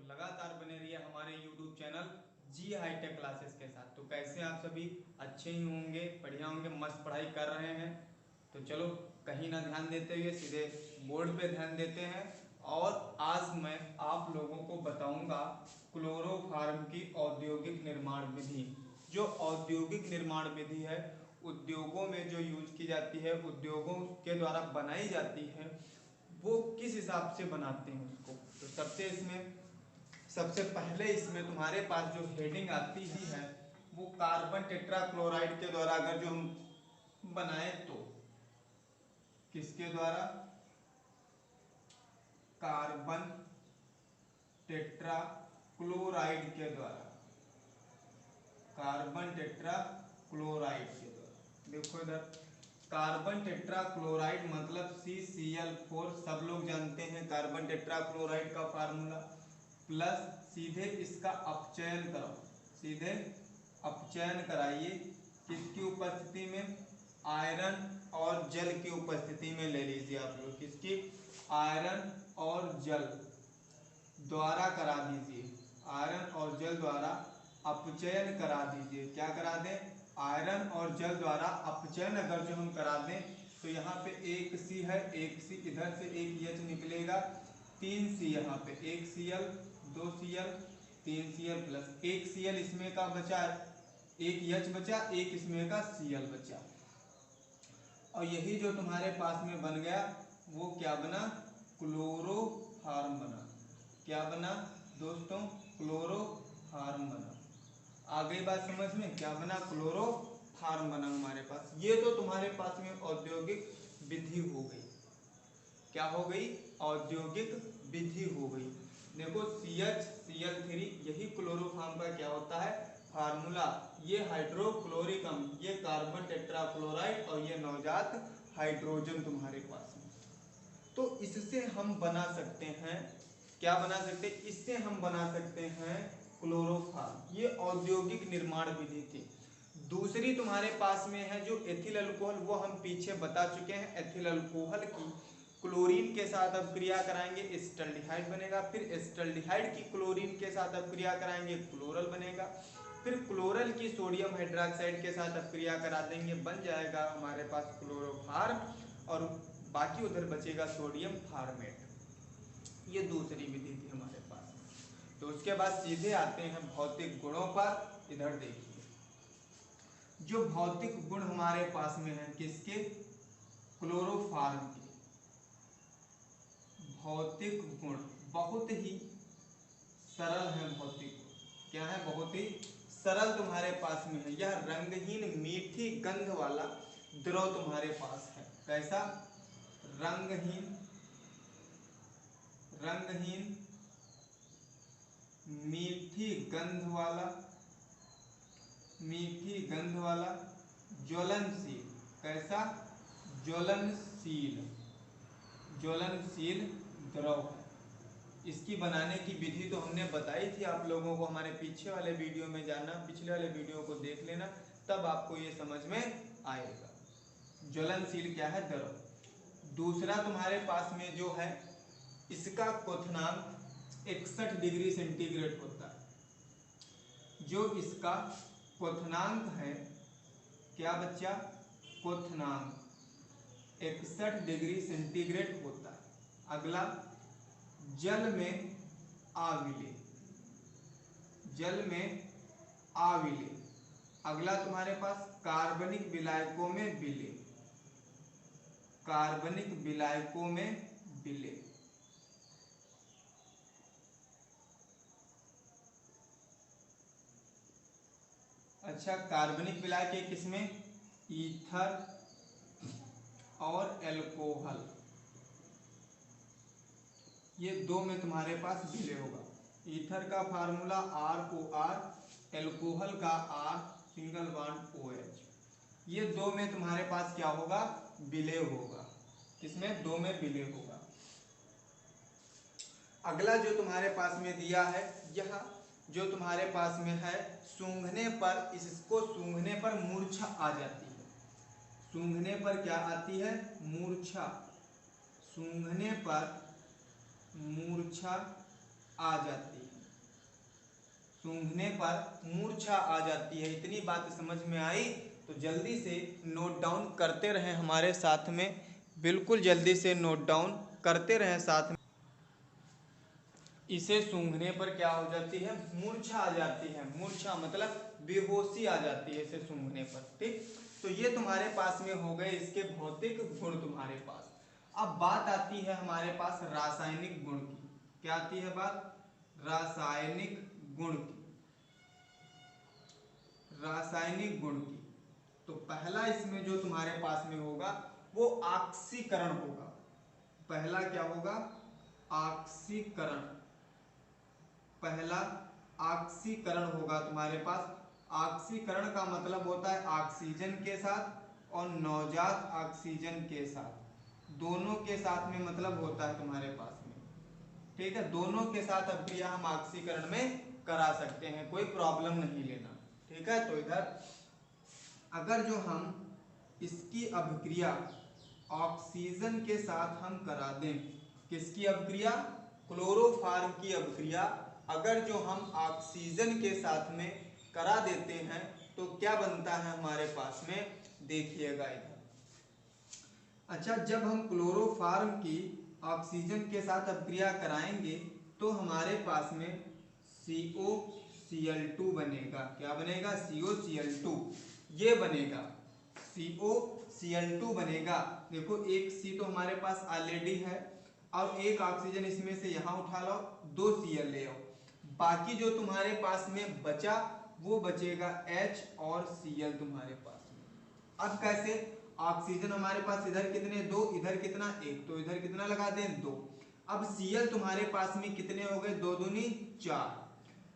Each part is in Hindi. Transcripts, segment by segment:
लगातार बने रहिए हमारे YouTube चैनल जी हाईटेक क्लासेस के साथ। तो कैसे आप सभी अच्छे ही होंगे, बढ़िया होंगे, मस्त पढ़ाई कर रहे हैं। तो चलो कहीं ना ध्यान देते हुए सीधे बोर्ड पे ध्यान देते हैं। और आज मैं आप लोगों को बताऊंगा क्लोरोफार्म की औद्योगिक निर्माण विधि। जो औद्योगिक निर्माण विधि है, उद्योगों में जो यूज की जाती है, उद्योगों के द्वारा बनाई जाती है, वो किस हिसाब से बनाते हैं उसको। तो सबसे पहले इसमें तुम्हारे पास जो हेडिंग आती ही है वो कार्बन टेट्राक्लोराइड के द्वारा अगर जो हम बनाए तो किसके द्वारा, कार्बन टेट्राक्लोराइड के द्वारा, कार्बन टेट्राक्लोराइड के द्वारा। देखो इधर कार्बन टेट्राक्लोराइड मतलब CCl4, सब लोग जानते हैं कार्बन टेट्राक्लोराइड का फार्मूला। प्लस सीधे इसका अपचयन करो, सीधे अपचयन कराइए किसकी उपस्थिति में, आयरन और जल की उपस्थिति में ले लीजिए आप लोग। किसकी, आयरन और जल द्वारा करा दीजिए, आयरन और जल द्वारा अपचयन करा दीजिए। क्या करा दें, आयरन और जल द्वारा अपचयन अगर जो हम करा दें तो यहाँ पे एक C है, एक C इधर से एक H निकलेगा, 3C यहाँ पे, एक Cl, 2 Cl, 3 Cl प्लस एक Cl इसमें का बचा, एक H बचा, एक इसमें का Cl बचा। और यही जो तुम्हारे पास में बन गया वो क्या बना, क्लोरोफार्म बना। क्या बना दोस्तों, क्लोरोफार्म बना। आ गई बात समझ में, क्या बना, क्लोरोफार्म बना हमारे पास। ये तो तुम्हारे पास में औद्योगिक विधि हो गई। क्या हो गई, औद्योगिक विधि हो गई। देखो CH Cl3 यही क्लोरोफार्म का क्या होता है, फार्मूला। ये हाइड्रोक्लोरिक अम्ल, ये कार्बन टेट्राक्लोराइड और ये नवजात हाइड्रोजन तुम्हारे पास में। तो इससे हम बना सकते हैं, क्या बना सकते हैं, इससे हम बना सकते हैं क्लोरोफार्म। ये औद्योगिक निर्माण विधि थी। दूसरी तुम्हारे पास में है जो एथिल अल्कोहल, वो हम पीछे बता चुके हैं। एथिल अल्कोहल की क्लोरीन के साथ अब क्रिया कराएंगे, एसिटाल्डिहाइड बनेगा। फिर एसिटाल्डिहाइड की क्लोरीन के साथ अब क्रिया कराएंगे, क्लोरल बनेगा। फिर क्लोरल की सोडियम हाइड्रोक्साइड के साथ अब क्रिया करा देंगे, बन जाएगा हमारे पास क्लोरोफार्म। और बाकी उधर बचेगा सोडियम फार्मेट। ये दूसरी विधि थी हमारे पास। तो उसके बाद सीधे आते हैं भौतिक गुणों पर। इधर देखिए जो भौतिक गुण हमारे पास में है किसके, क्लोरोफार्म के। भौतिक गुण बहुत ही सरल है, भौतिक गुण क्या है, बहुत ही सरल तुम्हारे पास में है। यह रंगहीन मीठी गंध वाला द्रव तुम्हारे पास है। कैसा, रंगहीन मीठी गंध वाला ज्वलनशील। कैसा, ज्वलनशील द्रव है। इसकी बनाने की विधि तो हमने बताई थी आप लोगों को, हमारे पीछे वाले वीडियो में जाना, पिछले वाले वीडियो को देख लेना, तब आपको ये समझ में आएगा। ज्वलनशील क्या है, द्रव। दूसरा तुम्हारे पास में जो है इसका क्वथनांक 61 डिग्री सेंटीग्रेड होता है। जो इसका क्वथनांक है, क्या बच्चा, क्वथनांक 61 डिग्री सेंटीग्रेड होता है। अगला जल में आविले। अगला तुम्हारे पास कार्बनिक विलायकों में विलय। अच्छा, कार्बनिक विलायक किसमें, ईथर और एल्कोहल, ये दो में तुम्हारे पास विलय होगा। ईथर का फार्मूला ROR, एल्कोहल का R सिंगल बॉन्ड OH। ये दो में तुम्हारे पास क्या होगा, विलय होगा। किसमें, दो में विलय होगा। अगला जो तुम्हारे पास में दिया है, यह जो तुम्हारे पास में है, सूंघने पर, इसको सूंघने पर मूर्छा आ जाती है। सूंघने पर क्या आती है, मूर्छा। सूंघने पर मूर्छा आ जाती है। सूंघने पर मूर्छा आ जाती है। इतनी बात समझ में आई तो जल्दी से नोट डाउन करते रहें हमारे साथ में, बिल्कुल जल्दी से नोट डाउन करते रहें साथ में। इसे सूंघने पर क्या हो जाती है? मूर्छा आ जाती है। मूर्छा मतलब बेहोशी आ जाती है इसे सूंघने पर। ठीक, तो ये तुम्हारे पास में हो गए इसके भौतिक गुण तुम्हारे पास। अब बात आती है हमारे पास रासायनिक गुण की। क्या आती है बात? रासायनिक गुण की। रासायनिक गुण की तो पहला इसमें जो तुम्हारे पास में होगा वो ऑक्सीकरण होगा। पहला क्या होगा? ऑक्सीकरण। पहला ऑक्सीकरण होगा तुम्हारे पास। ऑक्सीकरण का मतलब होता है ऑक्सीजन के साथ और नवजात ऑक्सीजन के साथ, दोनों के साथ में मतलब होता है तुम्हारे पास में। ठीक है, दोनों के साथ अभिक्रिया हम ऑक्सीकरण में करा सकते हैं, कोई प्रॉब्लम नहीं लेना। ठीक है, तो इधर अगर जो हम इसकी अभिक्रिया ऑक्सीजन के साथ हम करा दें, किसकी अभिक्रिया? क्लोरोफॉर्म की अभिक्रिया अगर जो हम ऑक्सीजन के साथ में करा देते हैं तो क्या बनता है हमारे पास में? देखिएगा इधर। अच्छा, जब हम क्लोरोफॉर्म की ऑक्सीजन के साथ अभिक्रिया कराएंगे तो हमारे पास में COCl2 बनेगा। क्या बनेगा? COCl2 ये बनेगा। COCl2 बनेगा। देखो एक C तो हमारे पास ऑलरेडी है और एक ऑक्सीजन इसमें से यहाँ उठा लो, 2 Cl ले आओ, बाकी जो तुम्हारे पास में बचा वो बचेगा H और Cl तुम्हारे पास में। अब कैसे? ऑक्सीजन हमारे पास इधर कितने? 2, इधर कितना? 1, तो इधर कितना लगा दें? 2। अब Cl तुम्हारे पास में कितने हो गए? 2 दूनी 4,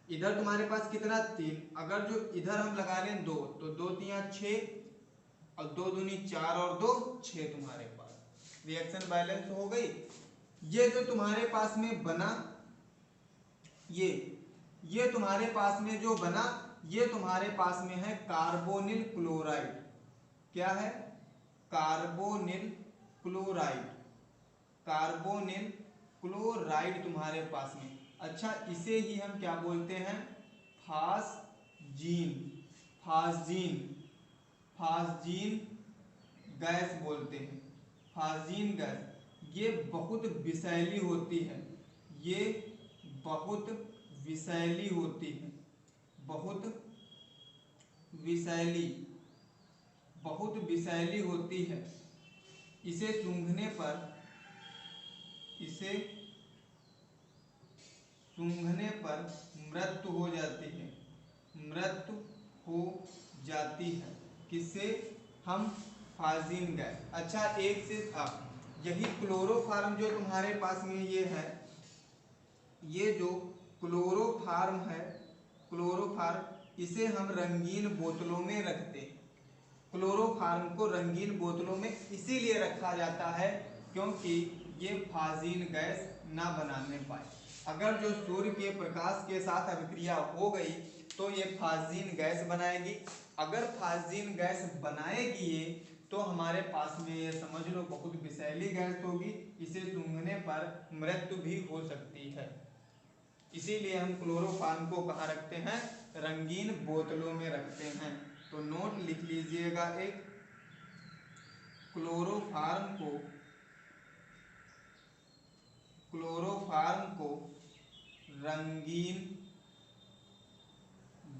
इधर तुम्हारे पास कितना? 3, अगर जो इधर हम लगा लें 2 तो 2 तिया 6 और 2 दूनी 4 और 2 6 तुम्हारे पास रिएक्शन बैलेंस हो गई। ये जो तुम्हारे पास में बना, ये तुम्हारे पास में जो बना ये तुम्हारे पास में है कार्बोनिल क्लोराइड। क्या है? Carbonyl chloride. कार्बोनिल क्लोराइड तुम्हारे पास में। अच्छा, इसे ही हम क्या बोलते हैं? फास्जीन। फास्जीन, फास्जीन गैस बोलते हैं। फास्जीन गैस ये बहुत विषैली होती है। ये बहुत विषैली होती है। बहुत विषैली, बहुत विषैली होती है। इसे सूंघने पर, इसे सूंघने पर मृत्यु हो जाती है। मृत्यु हो जाती है। किससे? हम फास्जीन गैस। अच्छा, एक से अब यही क्लोरोफॉर्म जो तुम्हारे पास में ये है, ये जो क्लोरोफॉर्म है, क्लोरोफॉर्म इसे हम रंगीन बोतलों में रखते हैं। क्लोरोफॉर्म को रंगीन बोतलों में इसीलिए रखा जाता है क्योंकि ये फास्जीन गैस ना बनाने पाए। अगर जो सूर्य के प्रकाश के साथ अभिक्रिया हो गई तो ये फास्जीन गैस बनाएगी। अगर फास्जीन गैस बनाएगी ये तो हमारे पास में ये समझ लो बहुत विषैली गैस होगी। इसे सूंघने पर मृत्यु भी हो सकती है। इसीलिए हम क्लोरोफॉर्म को कहाँ रखते हैं? रंगीन बोतलों में रखते हैं। तो नोट लिख लीजिएगा एक, क्लोरोफॉर्म को, क्लोरोफॉर्म को रंगीन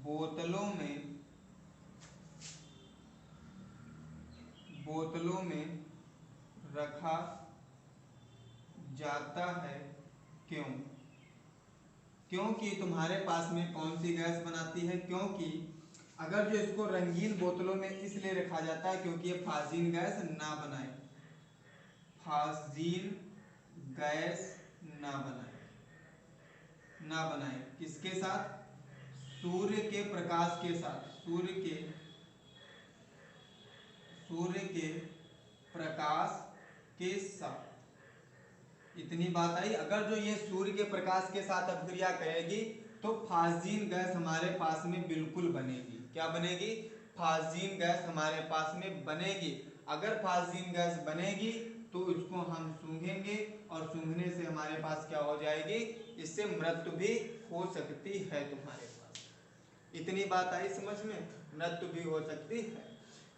बोतलों में, बोतलों में रखा जाता है। क्यों? क्योंकि तुम्हारे पास में कौन सी गैस बनाती है? क्योंकि अगर जो इसको रंगीन बोतलों में इसलिए रखा जाता है क्योंकि ये फास्जीन गैस ना बनाए। फास्जीन गैस ना बनाए, ना बनाए किसके साथ? सूर्य के प्रकाश के साथ। सूर्य के प्रकाश के साथ। इतनी बात आई। अगर जो ये सूर्य के प्रकाश के साथ अभिक्रिया करेगी तो फास्जीन गैस हमारे पास में बिल्कुल बनेगी। क्या बनेगी? फास्जीन गैस हमारे पास में बनेगी। अगर फास्जीन गैस बनेगी तो इसको हम सूंघेंगे और सूंघने से हमारे पास क्या हो जाएगी? इससे मृत्यु भी हो सकती है तुम्हारे पास। इतनी बात आई समझ में, मृत्यु भी हो सकती है।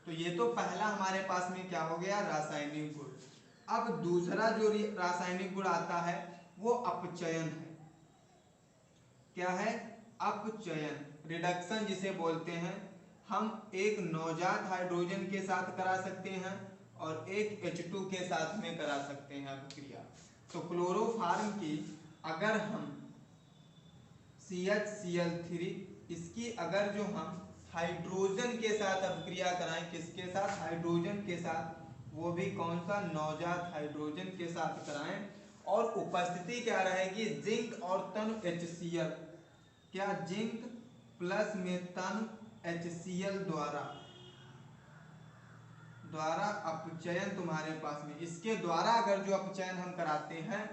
तो ये तो पहला हमारे पास में क्या हो गया, रासायनिक गुण। अब दूसरा जो रासायनिक गुण आता है वो अपचयन है। क्या है, अपचयन, रिडक्शन जिसे बोलते हैं। हम एक नवजात हाइड्रोजन के साथ करा सकते हैं और एक H2 के साथ में करा सकते हैं अभिक्रिया। तो क्लोरोफार्म की अगर हम CHCl3 इसकी अगर जो हम हाइड्रोजन के साथ अभिक्रिया कराएं, किसके साथ, हाइड्रोजन के साथ, वो भी कौन सा, नवजात हाइड्रोजन के साथ कराएं, और उपस्थिति क्या रहेगी, जिंक और तन HCl, क्या जिंक प्लस में तन HCl द्वारा अपचयन तुम्हारे पास में, इसके द्वारा अगर जो अपचयन हम कराते हैं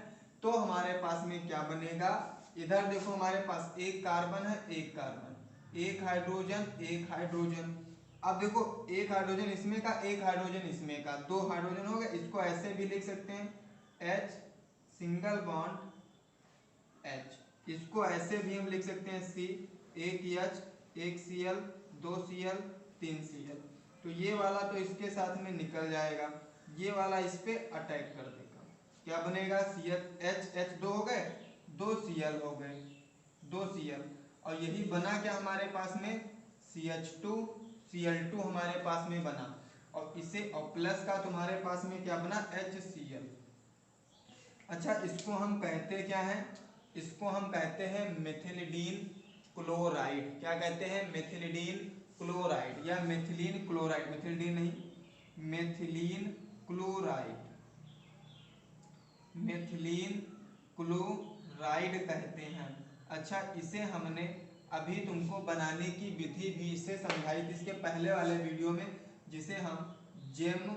तो हमारे पास में क्या बनेगा, इधर देखो हमारे पास एक कार्बन है, एक कार्बन, एक हाइड्रोजन, एक हाइड्रोजन। अब देखो एक हाइड्रोजन इसमें का, एक हाइड्रोजन इसमें का, दो हाइड्रोजन हो गए। इसको ऐसे भी लिख सकते हैं H सिंगल बॉन्ड H, इसको ऐसे भी हम लिख सकते हैं C, एक H, एक Cl, दो Cl, तीन Cl। तो ये वाला तो इसके साथ में निकल जाएगा, ये वाला इस पे अटैक कर देगा, क्या बनेगा, H दो हो गए, दो Cl हो गए, दो Cl, और यही बना क्या हमारे पास में, CH2 Cl2 हमारे पास में बना, और इसे और प्लस का तुम्हारे पास में क्या बना, HCl। अच्छा, इसको हम कहते क्या है, इसको हम कहते हैं मेथिलिडीन क्लोराइड। क्या कहते हैं, मेथिलिडीन क्लोराइड या मेथिलीन क्लोराइड, मेथिलिडीन नहीं, मेथिलीन क्लोराइड, मेथिलीन क्लोराइड कहते हैं। अच्छा, इसे हमने अभी तुमको बनाने की विधि भी इससे समझाई थी इसके पहले वाले वीडियो में, जिसे हम जेम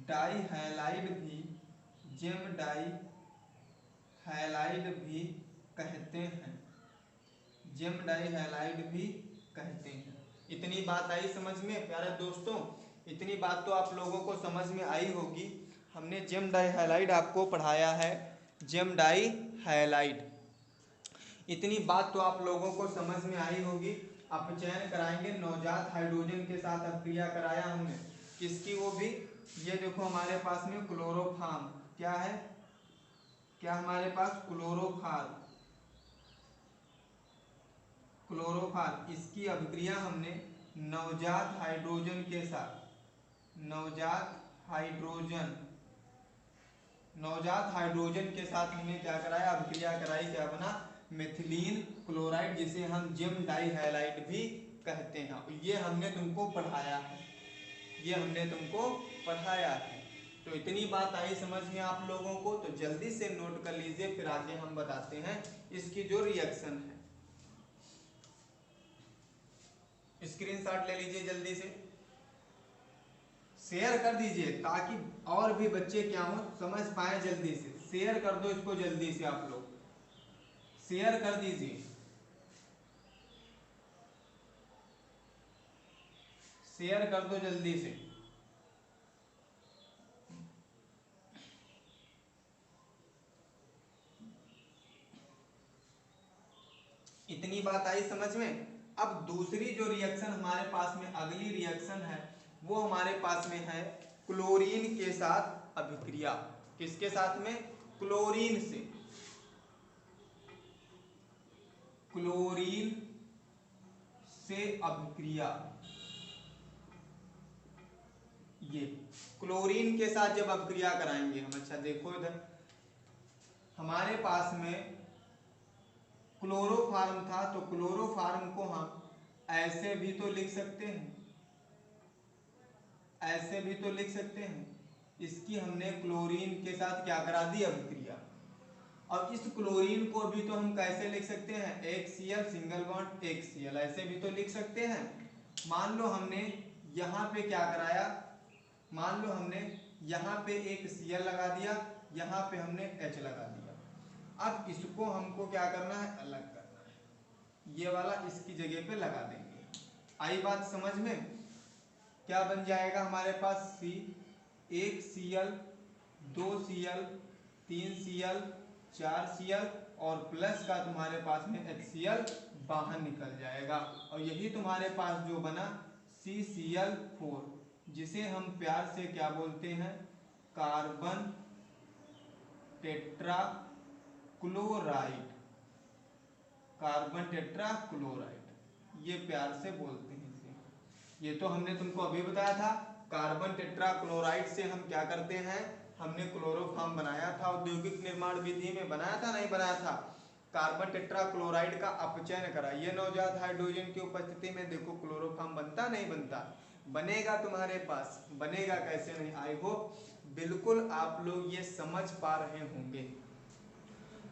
डाई हैलाइड भी, जेम डाई हैलाइड भी कहते हैं, जेम डाई हैलाइड भी कहते हैं। इतनी बात आई समझ में प्यारे दोस्तों, इतनी बात तो आप लोगों को समझ में आई होगी। हमने जेम डाई हैलाइड आपको पढ़ाया है, जेम डाई हैलाइड, इतनी बात तो आप लोगों को समझ में आई होगी। अपचयन कराएंगे, नवजात हाइड्रोजन के साथ अपक्रिया कराया हमने, किसकी, वो भी ये देखो हमारे पास में क्लोरोफार्म, क्या है, क्या हमारे पास, क्लोरोफार्म, क्लोरोफार्म, इसकी अभिक्रिया हमने नवजात हाइड्रोजन के साथ, नवजात हाइड्रोजन, नवजात हाइड्रोजन के साथ हमने क्या कराया, अभिक्रिया कराई, क्या बना, मेथिलीन क्लोराइड, जिसे हम जेम डाई हैलाइड भी कहते हैं। ये हमने तुमको पढ़ाया है, ये हमने तुमको पढ़ाया है। तो इतनी बात आई समझ में आप लोगों को, तो जल्दी से नोट कर लीजिए, फिर आगे हम बताते हैं इसकी जो रिएक्शन है। स्क्रीनशॉट ले लीजिए, जल्दी से शेयर कर दीजिए ताकि और भी बच्चे क्या हो, समझ पाए। जल्दी से शेयर कर दो इसको, जल्दी से आप लोग शेयर कर दीजिए, शेयर कर दो जल्दी से। इतनी बात आई समझ में। अब दूसरी जो रिएक्शन हमारे पास में, अगली रिएक्शन है, वो हमारे पास में है क्लोरीन के साथ अभिक्रिया। किसके साथ में, क्लोरीन से, क्लोरीन से अभिक्रिया। ये क्लोरीन के साथ जब अभिक्रिया कराएंगे हम, अच्छा देखो इधर हमारे पास में क्लोरोफार्म था, तो क्लोरोफार्म को हम ऐसे भी तो लिख सकते हैं, ऐसे भी तो लिख सकते हैं। इसकी हमने क्लोरीन के साथ क्या करा दी, अभिक्रिया। और इस क्लोरीन को भी तो हम कैसे लिख सकते हैं, एक Cl सिंगल बॉन्ड, एक Cl, ऐसे भी तो लिख सकते हैं। मान लो हमने यहाँ पे क्या कराया, मान लो हमने यहाँ पे एक Cl लगा दिया, यहाँ पे हमने H लगा दिया। अब इसको हमको क्या करना है, अलग करना है, ये वाला इसकी जगह पे लगा देंगे। आई बात समझ में। क्या बन जाएगा हमारे पास, C, एक Cl, दो Cl, तीन Cl, चार Cl, और प्लस का तुम्हारे पास में HCl बाहर निकल जाएगा। और यही तुम्हारे पास जो बना CCl4, जिसे हम प्यार से क्या बोलते हैं, कार्बन टेट्राक्लोराइड, कार्बन टेट्राक्लोराइड, ये प्यार से बोलते हैं इसे। ये तो हमने तुमको अभी बताया था, कार्बन टेट्राक्लोराइड से हम क्या करते हैं, हमने क्लोरोफॉर्म बनाया था, औद्योगिक निर्माण विधि में बनाया था, नहीं बनाया था। कार्बन टेट्राक्लोराइड का अपचयन करा, ये नवजात हाइड्रोजन की उपस्थिति में देखो क्लोरोफॉर्म बनता नहीं बनता, बनेगा तुम्हारे पास, बनेगा कैसे नहीं। आई होप बिल्कुल आप लोग ये समझ पा रहे होंगे।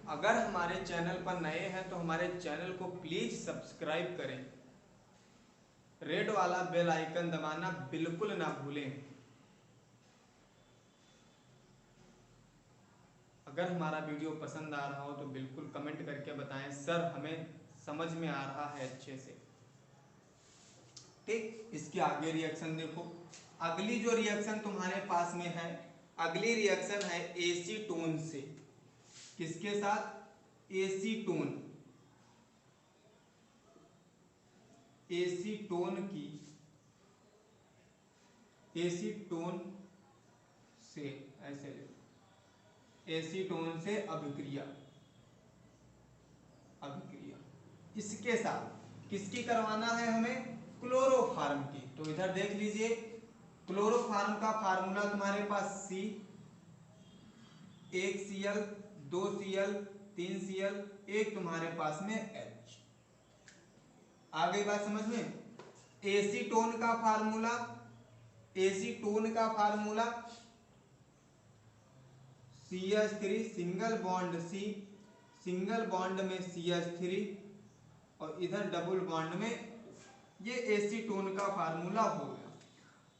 अगर हमारे चैनल पर नए हैं तो हमारे चैनल को प्लीज सब्सक्राइब करें, रेड वाला बेल आइकन दबाना बिल्कुल ना भूलें। अगर हमारा वीडियो पसंद आ रहा हो तो बिल्कुल कमेंट करके बताएं, सर हमें समझ में आ रहा है अच्छे से। ठीक, इसके आगे रिएक्शन देखो। अगली जो रिएक्शन तुम्हारे पास में है, अगली रिएक्शन है एसीटोन से। किसके साथ, एसीटोन, एसीटोन की, एसीटोन से, ऐसे एसीटोन से अभिक्रिया, अभिक्रिया इसके साथ किसकी करवाना है हमें, क्लोरोफॉर्म की। तो इधर देख लीजिए, क्लोरोफॉर्म का फार्मूला तुम्हारे पास C, 1Cl 2Cl 3Cl, एक तुम्हारे पास में H। आ गई बात समझ में। एसीटोन का फार्मूला, एसीटोन का formula CH3 single bond C, single bond में CH3 और इधर डबल बॉन्ड में, ये एसीटोन का फार्मूला हो गया।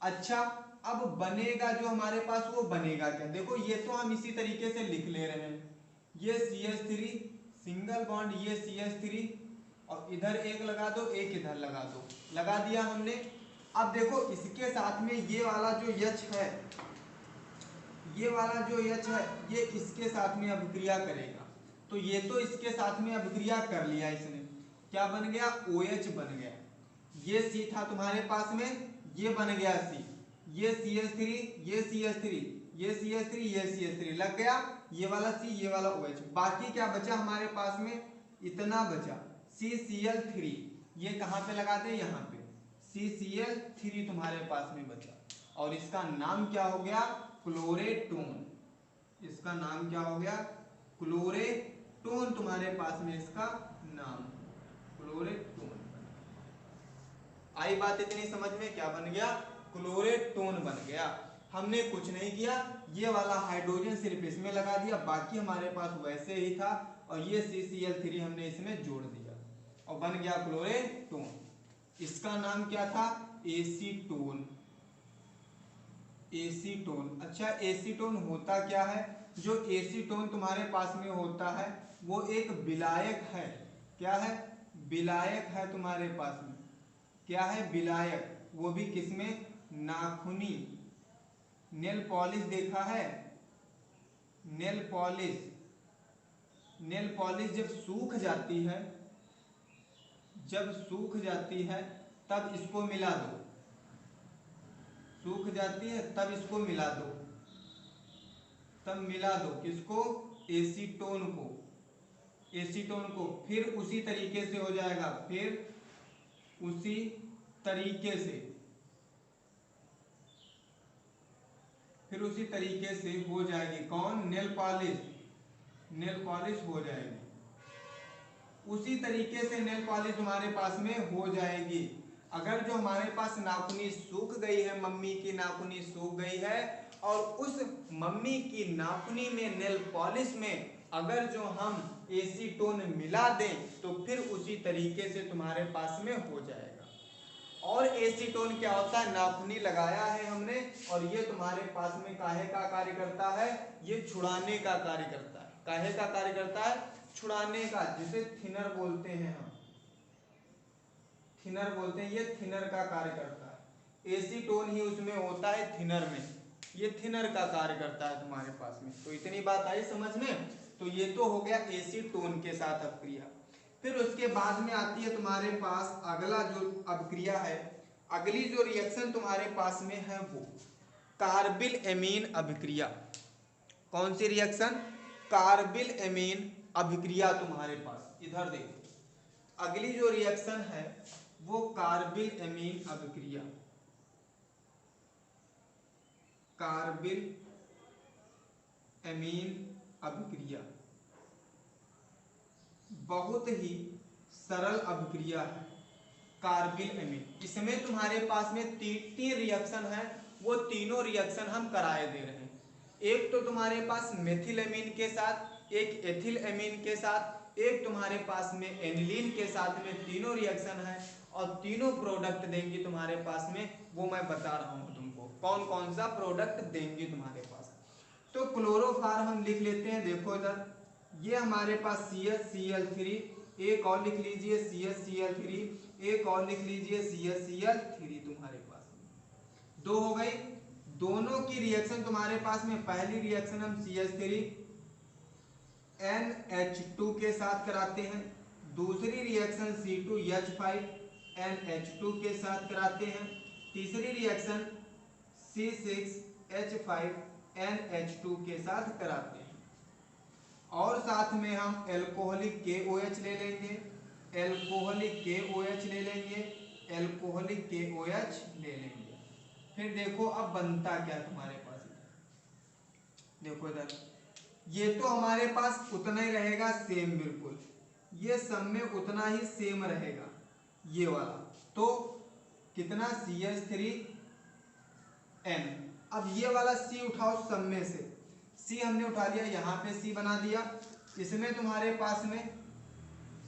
अच्छा, अब बनेगा जो हमारे पास, वो बनेगा क्या, देखो ये तो हम इसी तरीके से लिख ले रहे हैं, ये CH3 सिंगल बॉन्ड, ये CH3 और इधर एक लगा दो, एक इधर लगा दो, लगा दिया हमने। अब देखो इसके साथ में ये वाला जो H है, ये वाला जो H है, ये इसके साथ में अभिक्रिया करेगा। तो ये तो इसके साथ में अभिक्रिया कर लिया इसने, क्या बन गया, OH बन गया। ये C था तुम्हारे पास में, ये बन गया C, ये CH3, ये CH3, ये CH3, ये CH3 लग गया, ये वाला C, ये वाला OH। बाकी क्या बचा हमारे पास में, इतना बचा CCl3, ये कहाँ पे लगाते हैं, यहाँ पे CCl3 तुम्हारे पास में बचा। और इसका नाम क्या हो गया, क्लोरेटोन। इसका नाम क्या हो गया, क्लोरेटोन, तुम्हारे पास में इसका नाम क्लोरेटोन। आई बात इतनी समझ में, क्या बन गया, क्लोरेटोन बन गया। हमने कुछ नहीं किया, ये वाला हाइड्रोजन सिर्फ इसमें लगा दिया, बाकी हमारे पास वैसे ही था, और ये CCl3 हमने इसमें जोड़ दिया और बन गया क्लोरेटोन। इसका नाम क्या था, एसीटोन, एसीटोन। अच्छा, एसीटोन होता क्या है, जो एसीटोन तुम्हारे पास में होता है वो एक विलायक है। क्या है, विलायक है तुम्हारे पास में, क्या है, विलायक। वो भी किसमें, नाखूनी, नेल पॉलिश देखा है, नेल पॉलिश, नेल पॉलिश जब सूख जाती है, जब सूख जाती है तब इसको मिला दो, सूख जाती है तब इसको मिला दो, तब मिला दो किसको, एसीटोन को, एसीटोन को। फिर उसी तरीके से हो जाएगा, फिर उसी तरीके से, फिर उसी तरीके से हो जाएगी कौन, नेल पॉलिश, नेल पॉलिश हो जाएगी। उसी तरीके से नेल पॉलिश तुम्हारे पास में हो जाएगी। अगर जो हमारे पास नाखूनी सूख गई है, मम्मी की नाखूनी सूख गई है, और उस मम्मी की नाखूनी में नेल पॉलिश में अगर जो हम एसीटोन मिला दें तो फिर उसी तरीके से तुम्हारे पास में हो जाएगा। और एसीटोन क्या होता है, नाखूनी लगाया है हमने और ये तुम्हारे पास में काहे का कार्य करता है, ये छुड़ाने का कार्य करता है। काहे का कार्य करता है, छुड़ाने का, जिसे थिनर बोलते हैं हम, थिनर बोलते हैं, ये थिनर का कार्य करता है। एसीटोन ही उसमें होता है थिनर में, ये थिनर का कार्य करता है तुम्हारे पास में। तो इतनी बात आई समझ में। तो ये तो हो गया एसीटोन के साथ अभिक्रिया। फिर उसके बाद में आती है तुम्हारे पास अगला जो अभिक्रिया है, अगली जो रिएक्शन तुम्हारे पास में है वो कार्बिल एमीन अभिक्रिया। कौन सी रिएक्शन? कार्बिल एमीन अभिक्रिया तुम्हारे पास। इधर देखो अगली जो रिएक्शन है वो कार्बिल एमीन अभिक्रिया। कार्बिल एमीन अभिक्रिया बहुत ही सरल अभिक्रिया है कार्बिल एमीन। इसमें तुम्हारे पास में तीन रिएक्शन है, वो तीनों रिएक्शन हम कराए दे रहे हैं। एक तो तुम्हारे पास मेथिल एमीन के साथ, एक एथिल एमीन के साथ, एक तुम्हारे पास में एनिलीन के साथ में तीनों रिएक्शन है और तीनों प्रोडक्ट देंगी तुम्हारे पास में, वो मैं बता रहा हूँ तुमको कौन कौन सा प्रोडक्ट देंगी तुम्हारे पास। तो क्लोरोफॉर्म हम लिख लेते हैं। देखो इधर ये हमारे पास CH Cl3, एक और लिख लीजिए CH Cl3, एक और लिख लीजिए CH Cl3। तुम्हारे पास दो हो गई। दोनों की रिएक्शन तुम्हारे पास में पहली रिएक्शन हम CH3 NH2 के साथ कराते हैं, दूसरी रिएक्शन C2H5 NH2 के साथ कराते हैं, तीसरी रिएक्शन C6H5 NH2 के साथ कराते हैं और साथ में हम एल्कोहलिक KOH ले लेंगे, एल्कोहलिक KOH ले लेंगे, एल्कोहलिक KOH ले लेंगे। फिर देखो अब बनता क्या तुम्हारे पास, देखो इधर ये तो हमारे पास उतना ही रहेगा सेम, बिल्कुल ये सब में उतना ही सेम रहेगा ये वाला। तो कितना CH3N। अब ये वाला C उठाओ सब में से, C हमने उठा लिया, यहाँ पे C बना दिया। इसमें तुम्हारे पास में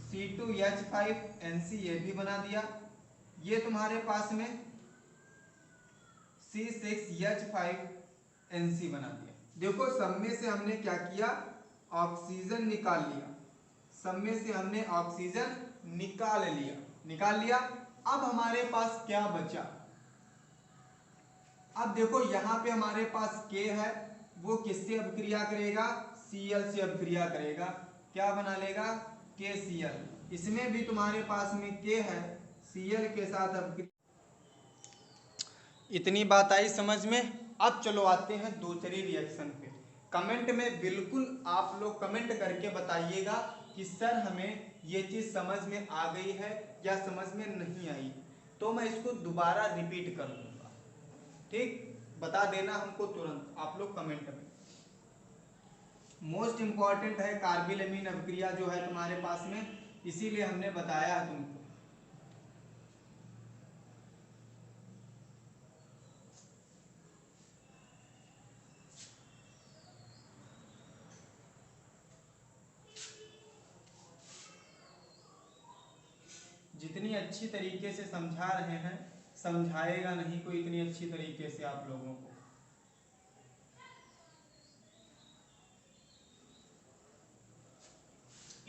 C2H5NC ये भी बना दिया, ये तुम्हारे पास में C6H5NC बना दिया। देखो सब में से हमने क्या किया, ऑक्सीजन निकाल लिया, सब में से हमने ऑक्सीजन निकाल लिया। अब हमारे पास क्या बचा? अब देखो यहाँ पे हमारे पास K है, वो किससे अभिक्रिया करेगा? Cl से अभिक्रिया करेगा। क्या बना लेगा? KCl। इसमें भी तुम्हारे पास में K है, Cl के साथ अभिक्रिया। इतनी बात आई समझ में? अब चलो आते हैं दूसरी रिएक्शन पे। कमेंट में बिल्कुल आप लोग कमेंट करके बताइएगा कि सर हमें ये चीज़ समझ में आ गई है या समझ में नहीं आई, तो मैं इसको दोबारा रिपीट कर दूंगा। ठीक, बता देना हमको तुरंत आप लोग कमेंट में। मोस्ट इंपॉर्टेंट है कार्बिल एमीन अभिक्रिया जो है तुम्हारे पास में, इसीलिए हमने बताया है तुमको। जितनी अच्छी तरीके से समझा रहे हैं, समझाएगा नहीं कोई इतनी अच्छी तरीके से आप लोगों को।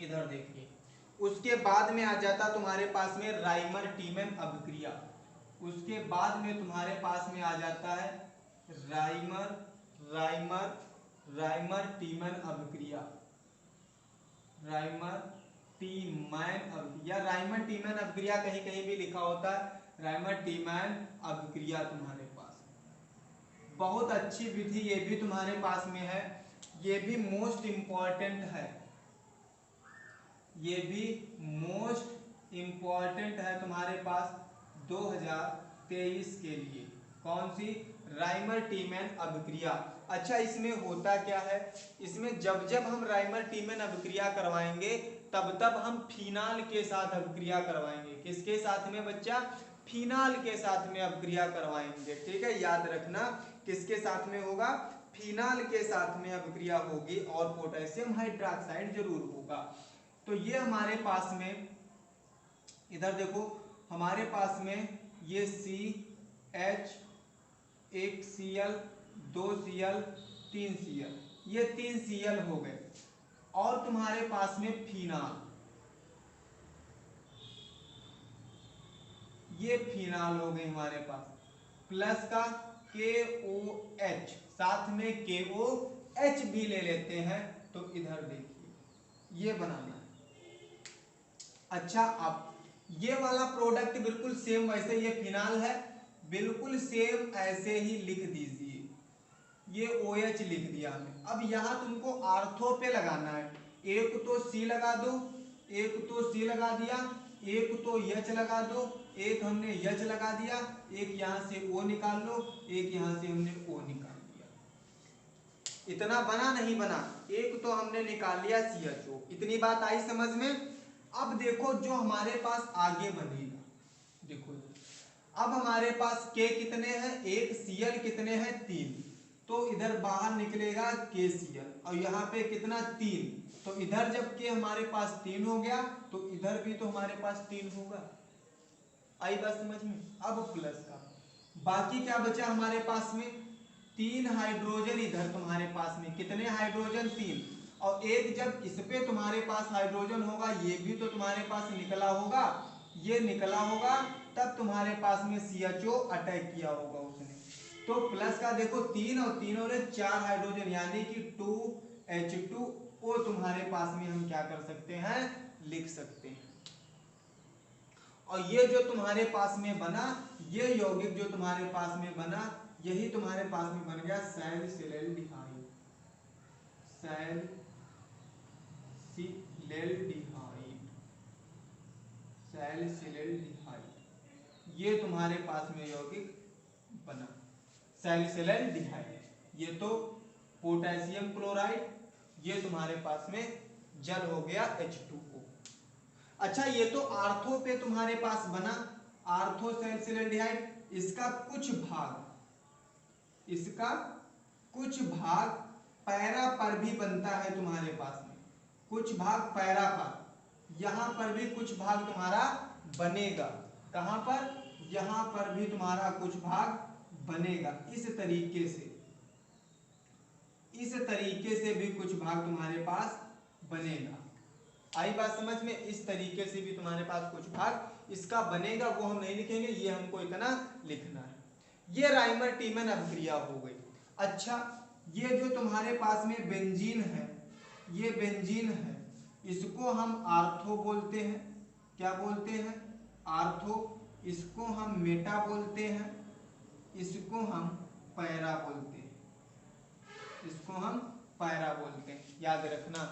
इधर देखिए, उसके बाद में आ जाता तुम्हारे पास में राइमर टीमन अभिक्रिया। उसके बाद में तुम्हारे पास में आ जाता है राइमर टीमन अभिक्रिया। राइमर टीमन अभिक्रिया कहीं कहीं भी लिखा होता है, राइमर टीमन अभिक्रिया तुम्हारे पास बहुत अच्छी विधि ये भी तुम्हारे पास में है, ये भी मोस्ट इंपॉर्टेंट है, ये भी मोस्ट इंपॉर्टेंट है तुम्हारे पास 2023 के लिए। कौन सी? राइमर टीमन अभिक्रिया। अच्छा, इसमें होता क्या है, इसमें जब जब हम राइमर टीमन अभिक्रिया करवाएंगे तब तब हम फिनाल के साथ अभिक्रिया करवाएंगे। किसके साथ में बच्चा? फिनाल के साथ में अभिक्रिया करवाएंगे। ठीक है, याद रखना किसके साथ में होगा? फिनाल के साथ में अभिक्रिया होगी और पोटेशियम हाइड्रोक्साइड जरूर होगा। तो ये हमारे पास में, इधर देखो हमारे पास में ये CH, एक Cl, 2 Cl, 3 Cl, ये 3 Cl हो गए और तुम्हारे पास में फिनाल, ये फिनाल हो गई हमारे पास, प्लस का KOH, साथ में KOH भी ले लेते हैं। तो इधर देखिए ये बनाना है, अच्छा, अब ये वाला प्रोडक्ट बिल्कुल सेम वैसे ये फिनाल है, बिल्कुल सेम ऐसे ही लिख दीजिए। ये OH लिख दिया हमने। अब यहाँ तुमको आर्थो पे लगाना है। एक तो C लगा दो, एक तो C लगा दिया, एक तो H लगा दो, एक हमने H लगा दिया, एक यहाँ से O निकाल लो, एक यहाँ से हमने O निकाल दिया। इतना बना नहीं बना, एक तो हमने निकाल लिया CHO। इतनी बात आई समझ में। अब देखो जो हमारे पास आगे बनेगा, देखो अब हमारे पास K कितने हैं, एक, Cl कितने हैं, 3, तो इधर बाहर निकलेगा KCl, और यहाँ पे कितना 3, तो इधर जब K हमारे पास 3 हो गया तो इधर भी तो हमारे पास 3 होगा। आई बात समझ में। अब प्लस का बाकी क्या बचा हमारे पास में, 3 हाइड्रोजन इधर तुम्हारे पास में, कितने हाइड्रोजन, 3, और एक जब इस पे तुम्हारे पास हाइड्रोजन होगा, ये भी तो तुम्हारे पास निकला होगा, ये निकला होगा, तब तुम्हारे पास में CHO अटैक किया होगा उसने। तो प्लस का देखो 3 और 3 और 4 हाइड्रोजन, यानी कि 2H2O तुम्हारे पास में हम क्या कर सकते हैं, लिख सकते हैं। और ये जो तुम्हारे पास में बना, ये यौगिक जो तुम्हारे पास में बना, यही तुम्हारे पास में बन गया सैलिसिलैल्डिहाइड। ये तुम्हारे पास में यौगिक बना सैलिसिलैल्डिहाइड। ये तो पोटेशियम क्लोराइड, ये तुम्हारे पास में जल हो गया H2O। अच्छा, ये तो आर्थो पे तुम्हारे पास बना, आर्थो सैलिसिलैल्डिहाइड। इसका कुछ भाग पैरा पर भी बनता है तुम्हारे पास में, कुछ भाग पैरा पर, यहाँ पर भी कुछ भाग तुम्हारा बनेगा। कहाँ पर, यहाँ पर भी तुम्हारा कुछ भाग बनेगा। इस तरीके से भी कुछ भाग तुम्हारे पास बनेगा। आई बात समझ में। इस तरीके से भी तुम्हारे पास कुछ भाग इसका बनेगा, वो हम नहीं लिखेंगे, ये हमको इतना लिखना है। ये राइमर टीमन अभिक्रिया हो गई। अच्छा, ये जो तुम्हारे पास में बेंजीन है, ये बेंजीन है, इसको हम आर्थो बोलते हैं। क्या बोलते हैं, आर्थो। इसको हम मेटा बोलते हैं, इसको हम पैरा बोलते हैं, इसको हम पैरा बोलते हैं, याद रखना।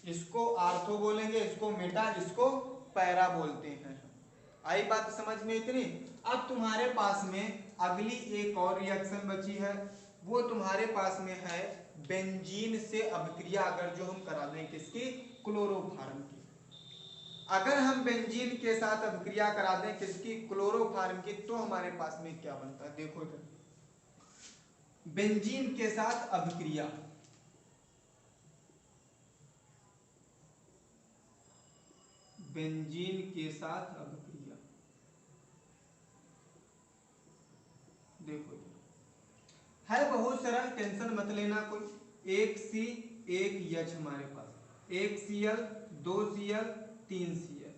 इसको आर्थो बोलेंगे, इसको मेटा, इसको पैरा बोलते हैं। आई बात समझ में इतनी। अब तुम्हारे पास में अगली एक और रिएक्शन बची है, वो तुम्हारे पास में है बेंजीन से अभिक्रिया। अगर जो हम करा दें किसकी, क्लोरोफॉर्म की। अगर हम बेंजीन के साथ अभिक्रिया करा दें किसकी, क्लोरोफॉर्म की, तो हमारे पास में क्या बनता है, देखो इधर बेंजीन के साथ अभिक्रिया, बेंजीन के साथ अभिक्रिया, देखो है बहुत सरल, टेंशन मत लेना कोई। एक C एक H हमारे पास, एक Cl, 2 Cl, 3 Cl।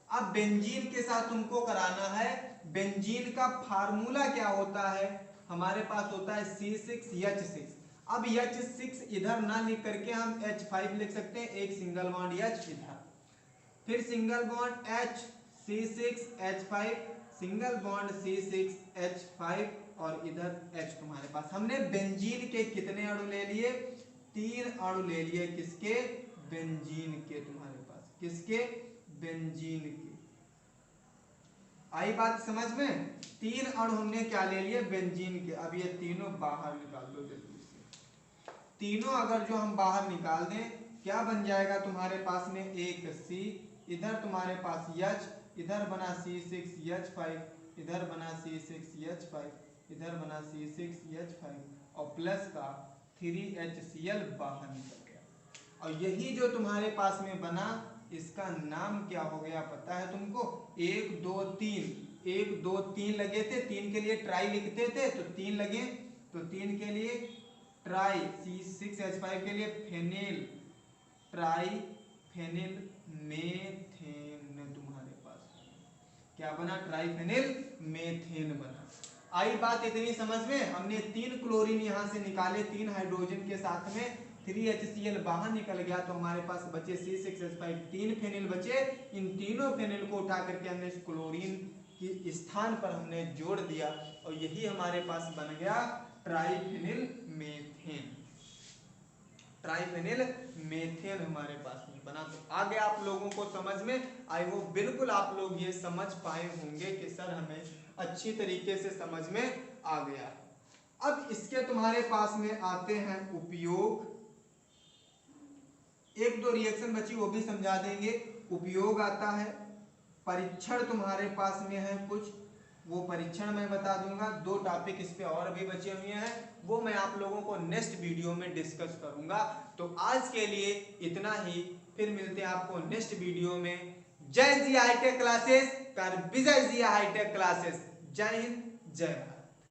अब बेंजीन के साथ तुमको कराना है, बेंजीन का फार्मूला क्या होता है, हमारे पास होता है C6H6। अब H6 इधर ना लिख करके हम H5 लिख सकते हैं, एक सिंगल बॉन्ड H इधर, फिर single bond H, C6H5, single bond C6H5, और इधर H तुम्हारे पास। हमने बेंजीन के कितने अणु ले लिए, 3 अणु ले लिए, किसके, बेंजीन के, तुम्हारे पास किसके, बेंजीन के। आई बात समझ में। 3 अणु हमने क्या ले लिए, बेंजीन के। अब ये तीनों बाहर निकाल दो जल्दी से। तीनों अगर जो हम बाहर निकाल दें, क्या बन जाएगा तुम्हारे पास में, एक C, इधर तुम्हारे पास H, इधर बना C6H5, इधर बना C6H5, इधर बना C6H5, और प्लस का 3HCl बाहर निकल गया। और यही जो तुम्हारे पास में बना, इसका नाम क्या हो गया पता है तुमको, 1 2 3, 1 2 3 लगे थे, 3 के लिए ट्राई लिखते थे तो 3 लगे, तो 3 के लिए ट्राई, C6H5 के लिए फेनिल, ट्राई फेनिल मेथेन, तुम्हारे पास क्या बना, ट्राइफेनिल मेथेन बना। आई बात इतनी समझ में। हमने 3 क्लोरीन यहाँ से निकाले, 3 हाइड्रोजन के साथ में 3HCl बाहर निकल गया तो हमारे पास बचे C6H5, 3 फेनिल बचे। इन तीनों फेनिल को उठा करके हमने इस क्लोरीन की स्थान पर हमने जोड़ दिया और यही हमारे पास बन गया ट्राइफेनिल मेथेन। ट्राइफेनिल मेथेन हमारे पास में बना। तो आगे आप लोगों को समझ में आई हो, बिल्कुल आप लोग ये समझ पाए होंगे कि सर हमें अच्छी तरीके से समझ में आ गया। अब इसके तुम्हारे पास में आते हैं उपयोग। एक दो रिएक्शन बची वो भी समझा देंगे। उपयोग आता है, परीक्षण तुम्हारे पास में है कुछ, वो परीक्षण मैं बता दूंगा। 2 टॉपिक इस पे और भी बचे हुए हैं, वो मैं आप लोगों को नेक्स्ट वीडियो में डिस्कस करूंगा। तो आज के लिए इतना ही, फिर मिलते हैं आपको नेक्स्ट वीडियो में। जय जी हाईटेक क्लासेस कर विजय जी हाईटेक क्लासेस। जय हिंद, जय भारत।